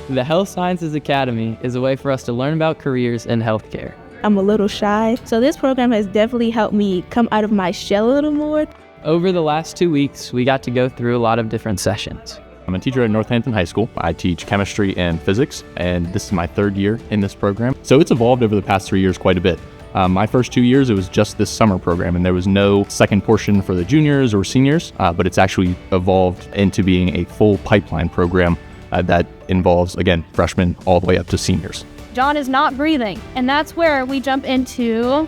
The Health Sciences Academy is a way for us to learn about careers in healthcare. I'm a little shy, so this program has definitely helped me come out of my shell a little more. Over the last 2 weeks, we got to go through a lot of different sessions. I'm a teacher at Northampton High School. I teach chemistry and physics, and this is my 3rd year in this program. So it's evolved over the past 3 years quite a bit. My first 2 years, it was just this summer program, and there was no second portion for the juniors or seniors, but it's actually evolved into being a full pipeline program that involves, again, freshmen all the way up to seniors. John is not breathing, and that's where we jump into...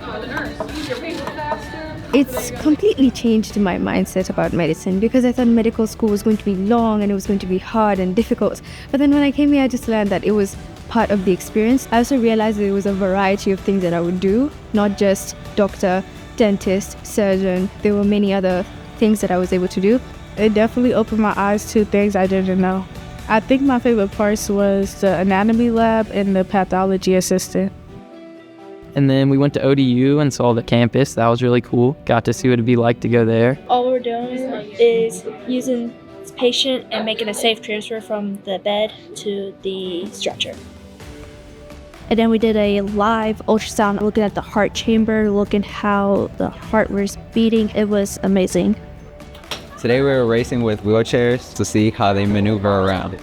It's completely changed my mindset about medicine because I thought medical school was going to be long and it was going to be hard and difficult. But then when I came here, I just learned that it was part of the experience. I also realized that there was a variety of things that I would do, not just doctor, dentist, surgeon. There were many other things that I was able to do. It definitely opened my eyes to things I didn't know. I think my favorite parts was the anatomy lab and the pathology assistant. And then we went to ODU and saw the campus. That was really cool. Got to see what it'd be like to go there. All we're doing is using this patient and making a safe transfer from the bed to the stretcher. And then we did a live ultrasound looking at the heart chamber, looking how the heart was beating. It was amazing. Today we were racing with wheelchairs to see how they maneuver around.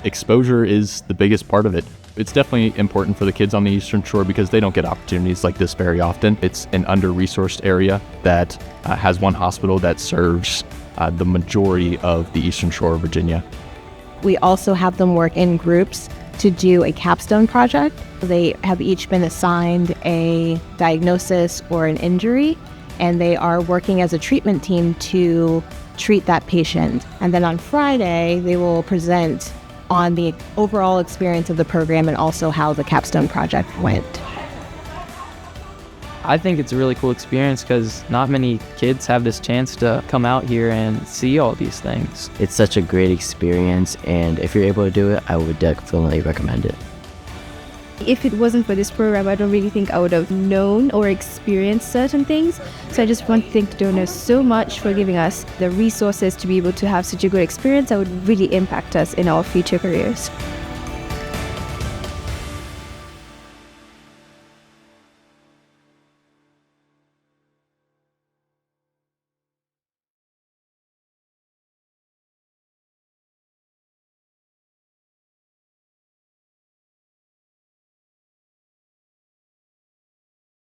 Exposure is the biggest part of it. It's definitely important for the kids on the Eastern Shore because they don't get opportunities like this very often. It's an under-resourced area that has one hospital that serves the majority of the Eastern Shore of Virginia. We also have them work in groups to do a capstone project. They have each been assigned a diagnosis or an injury, and they are working as a treatment team to treat that patient. And then on Friday, they will present on the overall experience of the program and also how the capstone project went. I think it's a really cool experience because not many kids have this chance to come out here and see all these things. It's such a great experience, and if you're able to do it, I would definitely recommend it. If it wasn't for this program, I don't really think I would have known or experienced certain things. So I just want to thank the donors so much for giving us the resources to be able to have such a good experience that would really impact us in our future careers.